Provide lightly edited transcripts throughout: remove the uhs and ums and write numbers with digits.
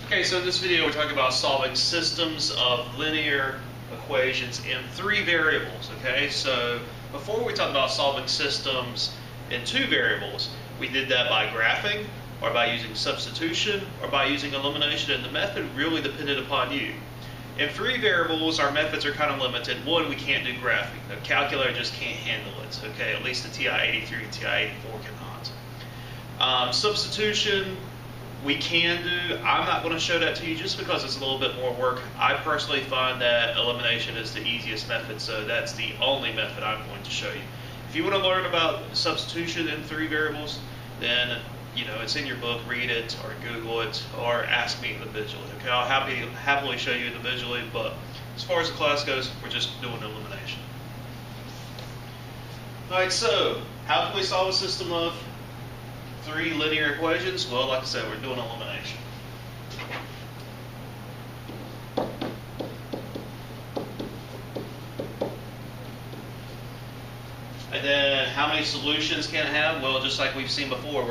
Okay, so in this video we're talking about solving systems of linear equations in three variables. Okay, so before we talked about solving systems in two variables, we did that by graphing, or by using substitution, or by using elimination, and the method really depended upon you. In three variables, our methods are kind of limited. One, we can't do graphing. The calculator just can't handle it. Okay, at least the TI-83 and TI-84 cannot. Substitution, we can do. I'm not going to show that to you just because it's a little bit more work. I personally find that elimination is the easiest method, so that's the only method I'm going to show you. If you want to learn about substitution in three variables, then it's in your book. Read it or Google it or ask me individually. Okay, I'll happily show you individually, but as far as the class goes, we're just doing elimination. All right, so how can we solve a system of three linear equations? Well, like I said, we're doing elimination. And then how many solutions can it have? Well, just like we've seen before,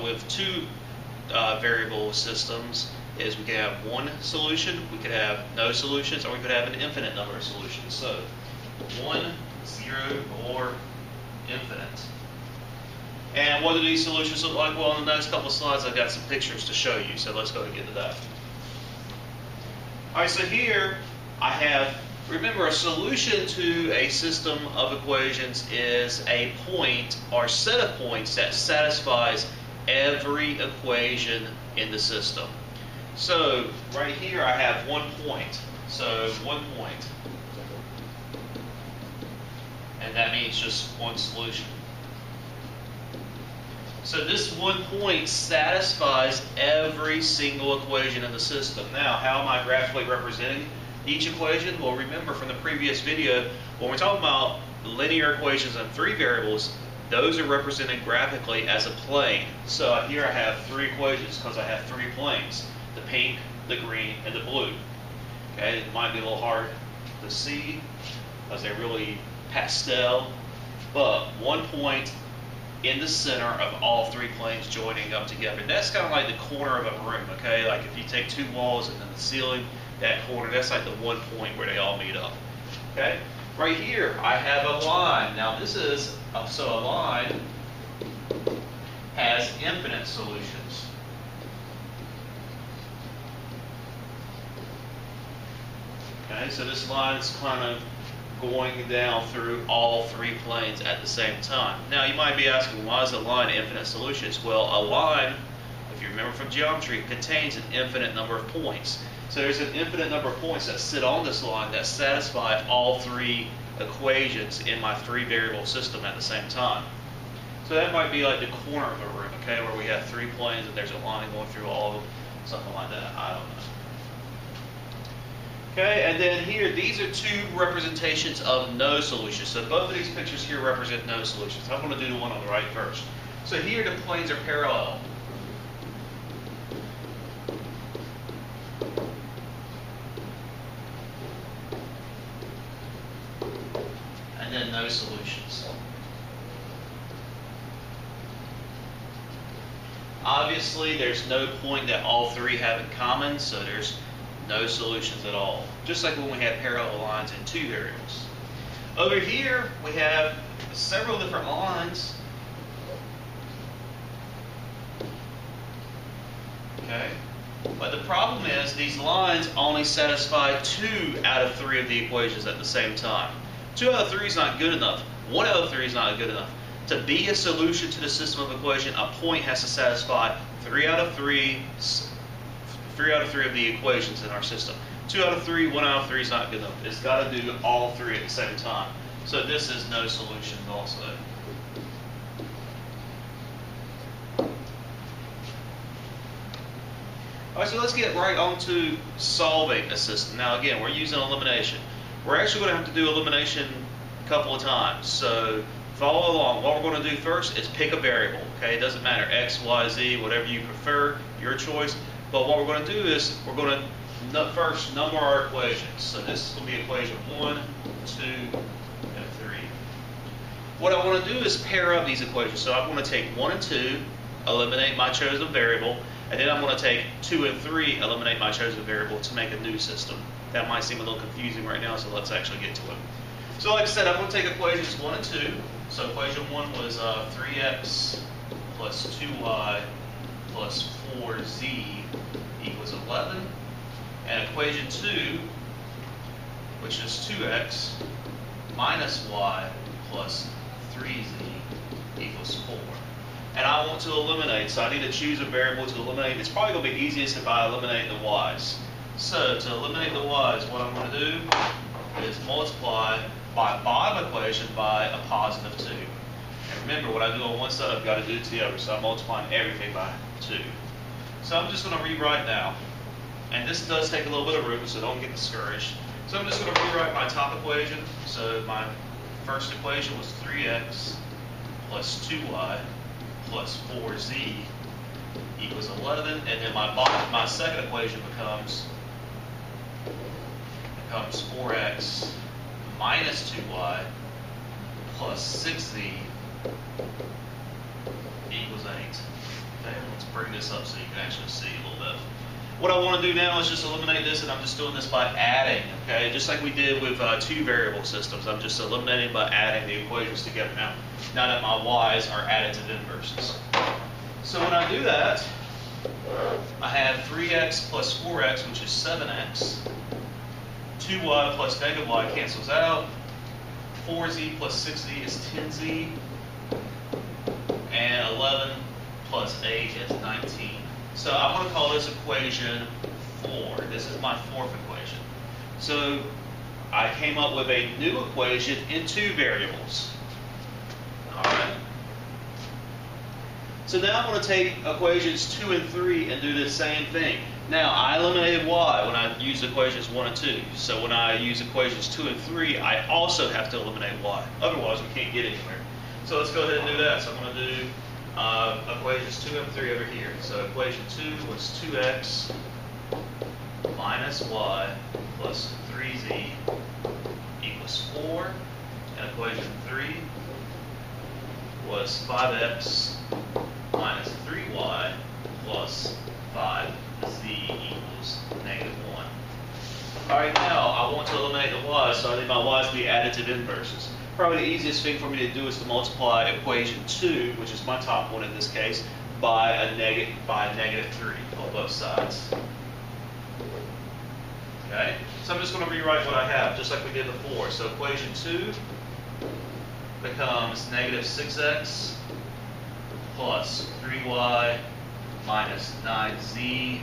with two variable systems, is we could have one solution, we could have no solutions, or we could have an infinite number of solutions. So 1, 0, or infinite. And what do these solutions look like? Well, in the next couple of slides, I've got some pictures to show you. So let's go and get into that. All right, so here I have, remember, a solution to a system of equations is a point or set of points that satisfies every equation in the system. So right here I have 1 point. So 1 point. And that means just one solution. So this 1 point satisfies every single equation in the system. Now, how am I graphically representing each equation? Well, remember from the previous video, when we're talking about linear equations in three variables, those are represented graphically as a plane. So here I have three equations because I have three planes: the pink, the green, and the blue. Okay, it might be a little hard to see because they're really pastel, but 1 point in the center of all three planes joining up together. And that's kind of like the corner of a room, okay? Like if you take two walls and then the ceiling, that corner, that's like the 1 point where they all meet up, okay? Right here, I have a line. Now this is, so a line has infinite solutions. Okay, so this line is kind of going down through all three planes at the same time. Now you might be asking, why is a line infinite solutions? Well, a line, if you remember from geometry, contains an infinite number of points. So there's an infinite number of points that sit on this line that satisfy all three equations in my three variable system at the same time. So that might be like the corner of a room, okay, where we have three planes and there's a line going through all of them, something like that. I don't know. Okay, and then here, these are two representations of no solutions. So both of these pictures here represent no solutions. I'm going to do the one on the right first. So here the planes are parallel. And then no solutions. Obviously, there's no point that all three have in common, so there's no solutions at all. Just like when we had parallel lines in two variables. Over here, we have several different lines. Okay? But the problem is these lines only satisfy 2 out of 3 of the equations at the same time. 2 out of 3 is not good enough. 1 out of 3 is not good enough. To be a solution to the system of equation, a point has to satisfy 3 out of 3 of the equations in our system. 2 out of 3, 1 out of 3 is not good enough. It's got to do all three at the same time. So this is no solution also. All right, so let's get right on to solving a system. Now again, we're using elimination. We're actually going to have to do elimination a couple of times. So follow along. What we're going to do first is pick a variable. Okay, it doesn't matter, X, Y, Z, whatever you prefer, your choice. But what we're going to do is we're going to first number our equations. So this is going to be equation 1, 2, and 3. What I want to do is pair up these equations. So I'm going to take 1 and 2, eliminate my chosen variable, And then I'm going to take 2 and 3, eliminate my chosen variable to make a new system. That might seem a little confusing right now, so let's actually get to it. So like I said, I'm going to take equations 1 and 2. So equation 1 was 3x plus 2y plus 4z equals 11. And equation 2, which is 2x minus y plus 3z equals 4. And I want to eliminate, so I need to choose a variable to eliminate. It's probably going to be easiest if I eliminate the y's. So to eliminate the y's, what I'm going to do is multiply my bottom equation by a positive 2. And remember, what I do on one side, I've got to do to the other. So I'm multiplying everything by 2. So I'm just going to rewrite now. And this does take a little bit of room, so don't get discouraged. So I'm just going to rewrite my top equation. So my first equation was 3x plus 2y plus 4z equals 11. And then my second equation becomes 4x minus 2y plus 6z equals 8. Okay, let's bring this up so you can actually see a little bit. What I want to do now is just eliminate this, and I'm just doing this by adding, okay? Just like we did with two variable systems. I'm just eliminating by adding the equations together now that my y's are additive inverses. So when I do that, I have 3x plus 4x, which is 7x. 2y plus negative y cancels out. 4z plus 6z is 10z. And 11 plus 8 is 19. So I'm going to call this equation 4. This is my fourth equation. So I came up with a new equation in two variables. All right. So now I'm going to take equations 2 and 3 and do the same thing. Now, I eliminated y when I used equations 1 and 2. So when I use equations 2 and 3, I also have to eliminate y. Otherwise, we can't get anywhere. So let's go ahead and do that. So I'm going to do equations 2 and 3 over here. So equation 2 was 2x minus y plus 3z equals 4. And equation 3 was 5x minus 3y plus 5z equals negative 1. All right, now I want to eliminate the y's, so I need my y's to be additive inverses. Probably the easiest thing for me to do is to multiply equation 2, which is my top one in this case, by negative 3 on both sides. Okay, so I'm just going to rewrite what I have, just like we did before. So equation 2 becomes negative 6x plus 3y minus 9z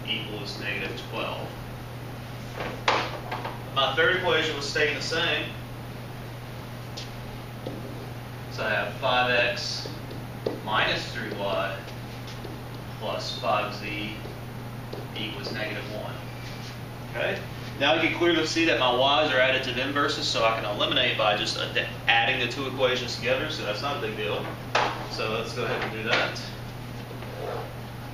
equals negative 12. My third equation was staying the same. So I have 5x minus 3y plus 5z equals negative 1. Okay? Now you can clearly see that my y's are additive inverses, so I can eliminate by just adding the two equations together, so that's not a big deal. So let's go ahead and do that.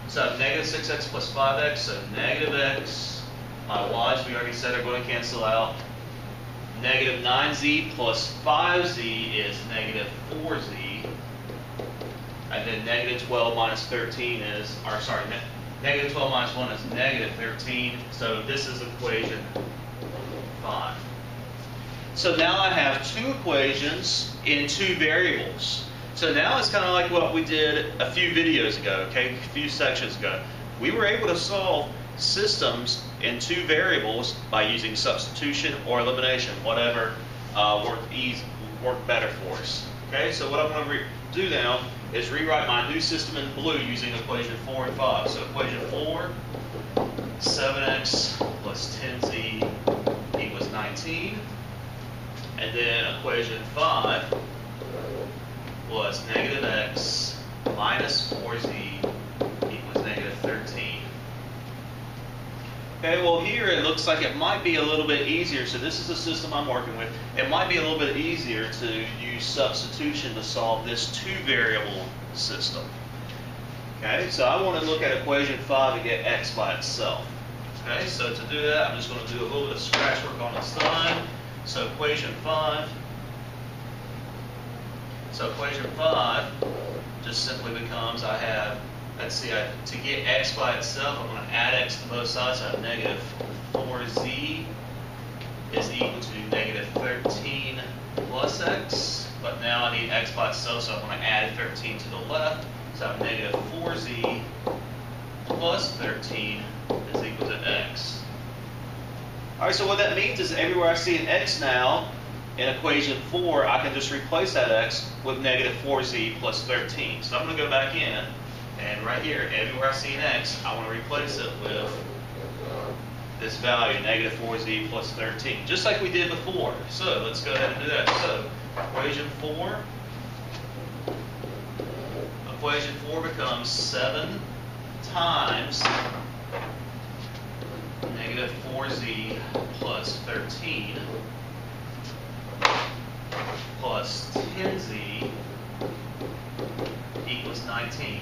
So I have negative 6x plus 5x, so negative x. My y's, we already said, are going to cancel out. Negative 9z plus 5z is negative 4z. And then negative 12 minus 13 is, or sorry, negative 12 minus 1 is negative 13. So this is equation 5. So now I have two equations in two variables. So now it's kind of like what we did a few videos ago, okay, a few sections ago. We were able to solve systems in two variables by using substitution or elimination, whatever worked better for us. Okay, so what I'm going to do now is rewrite my new system in blue using equation 4 and 5. So equation 4, 7x plus 10z equals 19. And then equation 5 was negative x minus 4z equals negative 13. Okay, well here it looks like it might be a little bit easier. So this is the system I'm working with. It might be a little bit easier to use substitution to solve this two variable system. Okay, so I want to look at equation 5 and get x by itself. Okay, so to do that, I'm just going to do a little bit of scratch work on the side. So equation 5 just simply becomes, I have let's see, to get x by itself, I'm going to add x to both sides. So I have negative 4z is equal to negative 13 plus x. But now I need x by itself, so I'm going to add 13 to the left. So I have negative 4z plus 13 is equal to x. All right, so what that means is everywhere I see an x now, in equation 4, I can just replace that x with negative 4z plus 13. So I'm going to go back in, and right here, everywhere I see an x, I want to replace it with this value, negative 4z plus 13, just like we did before. So let's go ahead and do that. So equation 4 becomes 7 times negative 4z plus 13 plus 10z equals 19.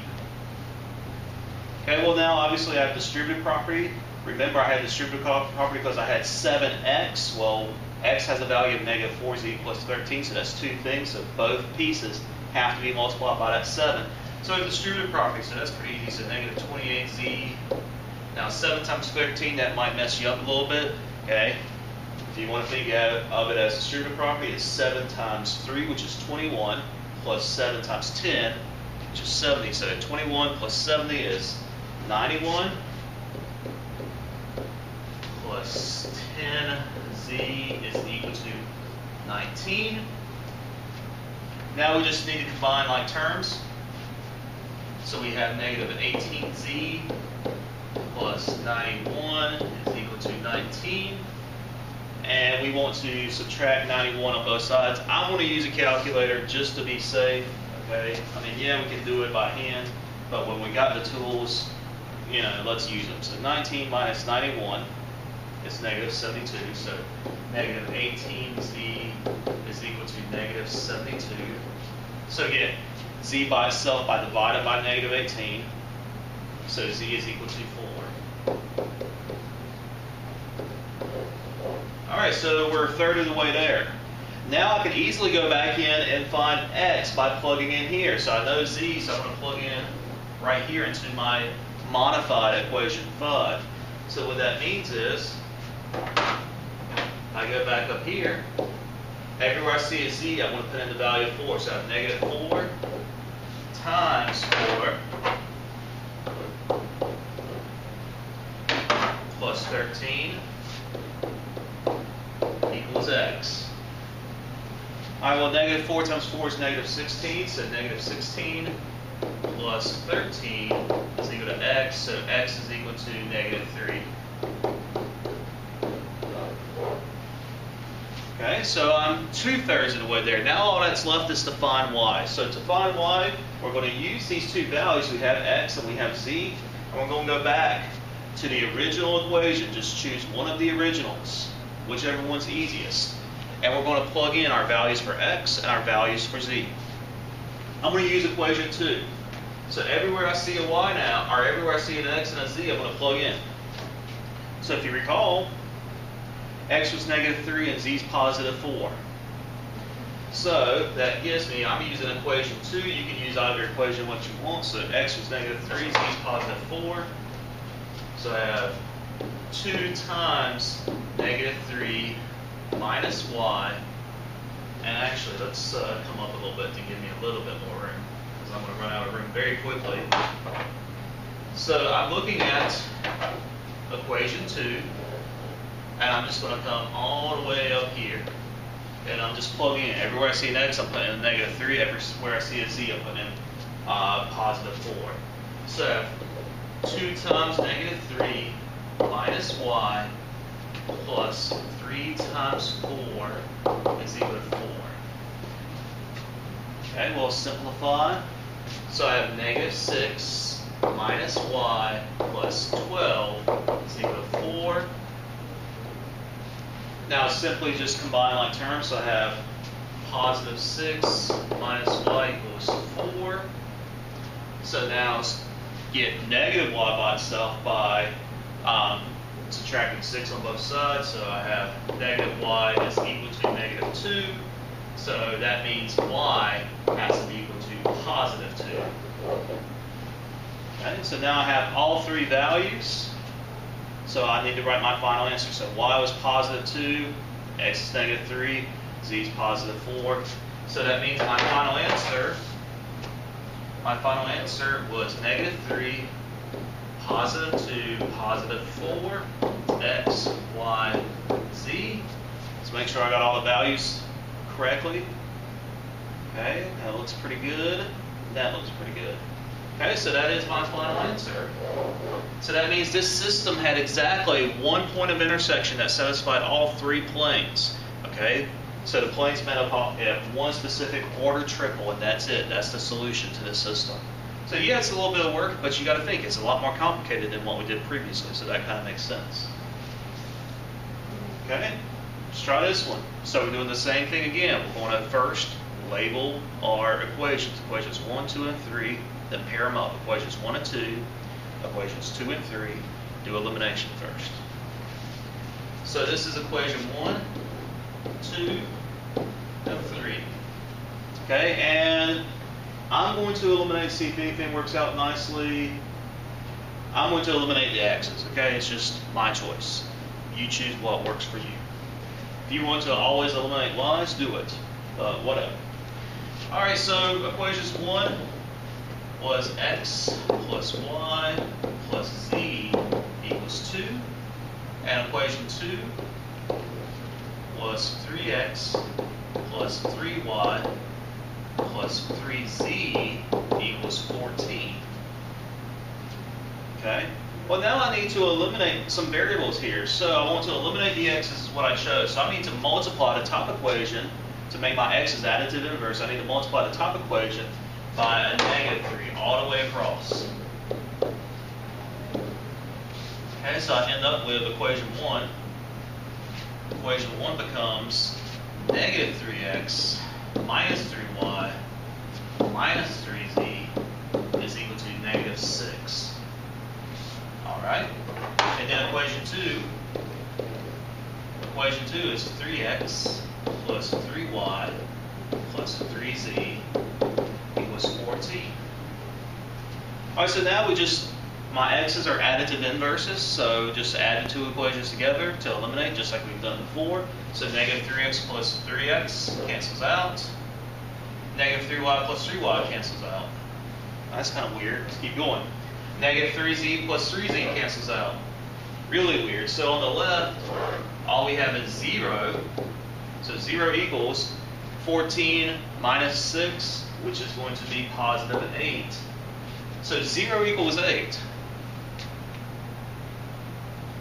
Okay, well now obviously I have distributive property. Remember I had distributive property because I had 7x. Well, x has a value of negative 4z plus 13, so that's two things. So both pieces have to be multiplied by that 7. So it's distributive property, so that's pretty easy. So negative 28z. Now 7 times 13, that might mess you up a little bit. Okay, if you want to think of it as distributive property, it's 7 times 3, which is 21, plus 7 times 10, which is 70. So 21 plus 70 is 91, plus 10z is equal to 19. Now we just need to combine like terms. So we have negative 18z plus 91 is equal to 19. And we want to subtract 91 on both sides. I'm going to use a calculator just to be safe. Okay. I mean, yeah, we can do it by hand, but when we got the tools, you know, let's use them. So 19 minus 91 is negative 72. So negative 18z is equal to negative 72. So again, z by itself by divided by negative 18. So z is equal to 4. All right, so we're a third of the way there. Now I can easily go back in and find x by plugging in here. So I know z, so I'm going to plug in right here into my modified equation 5. So what that means is, I go back up here. Everywhere I see a z, I'm going to put in the value of 4. So I have negative 4 times 4 plus 13 equals x. All right, well, negative 4 times 4 is negative 16, so negative 16 plus 13 is equal to x, so x is equal to negative 3. Okay, so I'm 2/3 of the way there. Now all that's left is to find y. So to find y, we're going to use these two values. We have x and we have z, and we're going to go back to the original equation. Just choose one of the originals, whichever one's easiest. And we're going to plug in our values for x and our values for z. I'm going to use equation 2. So everywhere I see a y now, or everywhere I see an x and a z, I'm going to plug in. So if you recall, x was negative 3 and z is positive 4. So that gives me, I'm using equation 2. You can use either equation what you want. So x was negative 3, z is positive 4. So I have 2 times negative 3 minus y. And actually, let's come up a little bit to give me a little bit more room, because I'm going to run out of room very quickly. So I'm looking at equation 2. And I'm just going to come all the way up here. And I'm just plugging in. Everywhere I see an x, I'm putting in negative 3. Everywhere I see a z, I'm putting in positive 4. So 2 times negative 3 minus y plus 3 times 4 is equal to 4. Okay, we'll simplify. So I have negative 6 minus y plus 12 is equal to 4. Now simply just combine like terms. So I have positive 6 minus y equals 4. So now get negative y by itself by subtracting 6 on both sides. So I have negative y is equal to negative 2. So that means y has to be equal to positive 2. Okay, so now I have all three values. So I need to write my final answer. So y was positive 2, x is negative 3, z is positive 4. So that means my final answer was negative 3, positive 2, positive 4, x, y, z. Let's make sure I got all the values correctly. Okay, that looks pretty good. That looks pretty good. Okay, so that is my final answer. So that means this system had exactly one point of intersection that satisfied all three planes. Okay, so the planes met up at one specific order triple, and that's it. That's the solution to this system. So yeah, it's a little bit of work, but you got to think it's a lot more complicated than what we did previously. So that kind of makes sense. Okay, let's try this one. So we're doing the same thing again. We're going to first label our equations. Equations 1, 2, and 3. Then pair them up. Equations 1 and 2, equations 2 and 3. Do elimination first. So this is equation 1, 2, and 3. Okay, and I'm going to eliminate, see if anything works out nicely. I'm going to eliminate the x's, okay? It's just my choice. You choose what works for you. If you want to always eliminate y's, do it. Whatever. Alright, so equations 1 was x plus y plus z equals 2. And equation 2 was 3x plus 3y plus 3z equals 14. Okay? Well, now I need to eliminate some variables here. So I want to eliminate the x's is what I chose. So I need to multiply the top equation to make my x's additive inverse. I need to multiply the top equation by a negative 3 all the way across. Okay, so I end up with equation 1. Equation 1 becomes negative 3x minus 3y minus 3z is equal to negative 6. Alright? And then equation 2 is 3x plus 3y plus 3z equals 14. Alright, so now my x's are additive inverses, so just add the two equations together to eliminate, just like we've done before. So negative 3x plus 3x cancels out. Negative 3y plus 3y cancels out. That's kind of weird. Let's keep going. Negative 3z plus 3z cancels out. Really weird. So on the left, all we have is 0. So 0 equals 14 minus 6, which is going to be positive 8. So 0 equals 8.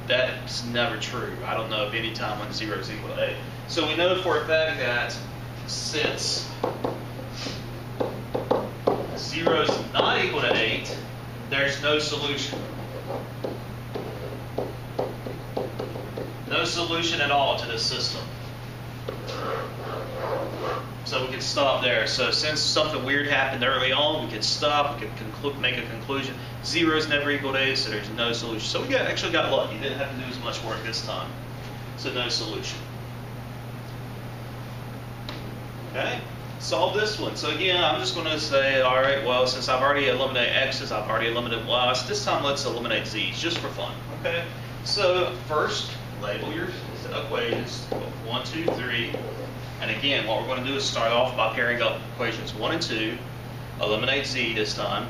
That's never true. I don't know of any time when 0 is equal to 8. So we know for a fact that since 0 is not equal to 8, there's no solution. No solution at all to this system. So we can stop there. So since something weird happened early on, we could stop, we could make a conclusion. 0 is never equal to 8, so there's no solution. So we actually got lucky. Didn't have to do as much work this time. So no solution. Okay, solve this one. So again, I'm just going to say, all right, well, since I've already eliminated x's, I've already eliminated y's, this time let's eliminate z's, just for fun. Okay, so first, label your equations, 1, 2, 3. And again, what we're going to do is start off by pairing up equations 1 and 2, eliminate z this time,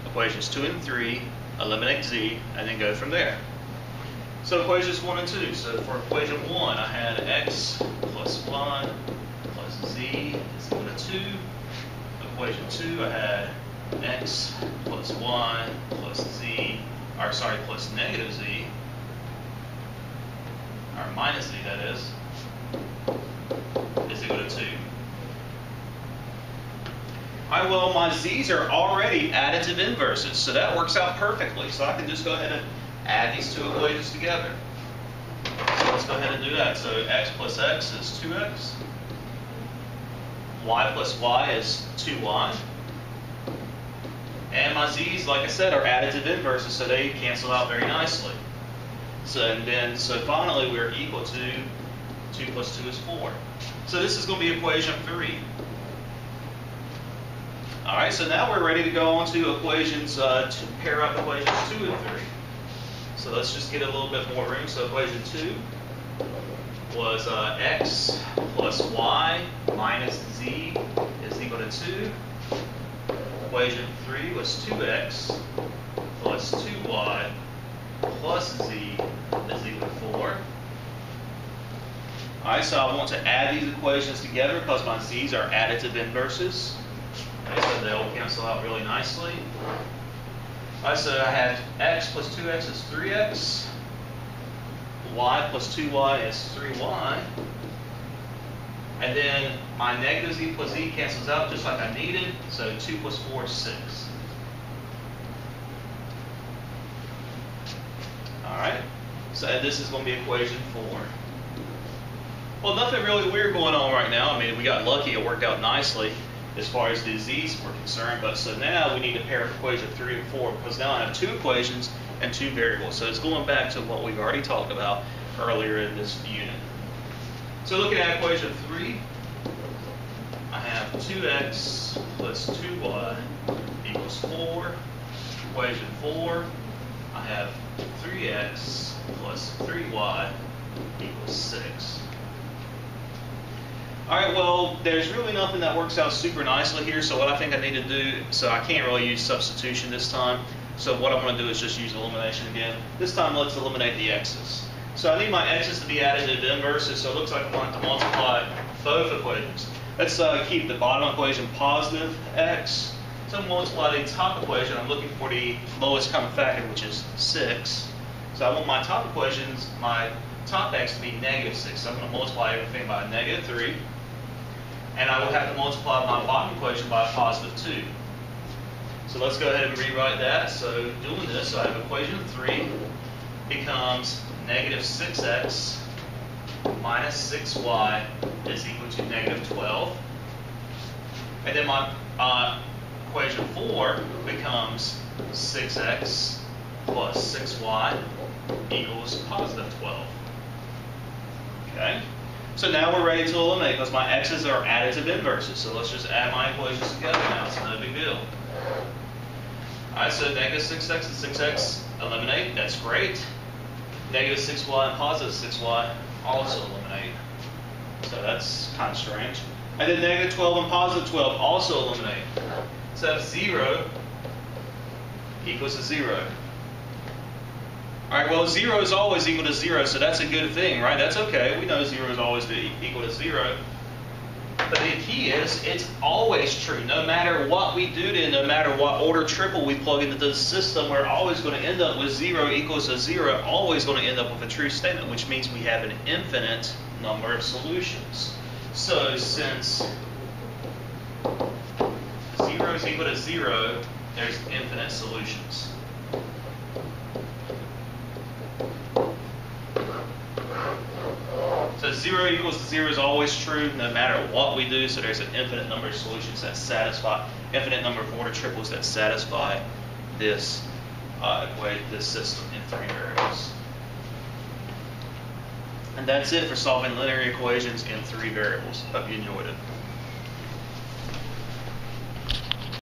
equations 2 and 3, eliminate z, and then go from there. So equations 1 and 2. So for equation 1, I had x plus y plus z is equal to 2. Equation 2, I had x plus y plus z, plus negative z, or minus z, that is equal to 2. Alright, well, my z's are already additive inverses, so that works out perfectly. So I can just go ahead and add these two equations together. So let's go ahead and do that. So x plus x is 2x. Y plus y is 2y. And my z's, like I said, are additive inverses, so they cancel out very nicely. So finally we're equal to 2 plus 2 is 4. So this is going to be equation 3. All right, so now we're ready to go on to equations, to pair up equations 2 and 3. So let's just get a little bit more room. So equation 2 was x plus y minus z is equal to 2. Equation 3 was 2x plus 2y plus z is equal to 4. All right, so I want to add these equations together because my z's are additive inverses. Okay, so they'll cancel out really nicely. All right, so I have x plus 2x is 3x. Y plus 2y is 3y. And then my negative z plus z cancels out just like I needed. So 2 plus 4 is 6. All right, so this is going to be equation 4. Well, nothing really weird going on right now. I mean, we got lucky. It worked out nicely as far as the z's were concerned. But so now we need to pair up equation 3 and 4 because now I have 2 equations and 2 variables. So it's going back to what we've already talked about earlier in this unit. So looking at equation 3, I have 2x plus 2y equals 4. Equation 4, I have 3x plus 3y equals 6. All right, well, there's really nothing that works out super nicely here, so what I think I need to do, so I can't really use substitution this time, so what I'm going to do is just use elimination again. This time, let's eliminate the x's. So I need my x's to be additive inverses, so it looks like I want to multiply both equations. Let's keep the bottom equation positive x. So multiply the top equation. I'm looking for the lowest common factor, which is 6. So I want my top equations, my top x to be negative 6. So I'm going to multiply everything by negative 3. And I will have to multiply my bottom equation by a positive 2. So let's go ahead and rewrite that. So doing this, so I have equation 3 becomes negative 6x minus 6y is equal to negative 12. And then my equation 4 becomes 6x plus 6y equals positive 12. Okay? So now we're ready to eliminate because my x's are additive inverses. So let's just add my equations together now. It's no big deal. All right, so negative 6x and 6x eliminate. That's great. Negative 6y and positive 6y also eliminate. So that's kind of strange. And then negative 12 and positive 12 also eliminate. So 0 equals to 0. All right, well, 0 is always equal to 0, so that's a good thing, right? That's okay. We know 0 is always equal to 0. But the key is it's always true. No matter what we do to, no matter what order triple we plug into the system, we're always going to end up with 0 equals to 0, always going to end up with a true statement, which means we have an infinite number of solutions. So since 0 is equal to 0, there's infinite solutions. So 0 equals to 0 is always true no matter what we do. So there's an infinite number of solutions that satisfy, infinite number of order triples that satisfy this this system in 3 variables. And that's it for solving linear equations in 3 variables. Hope you enjoyed it.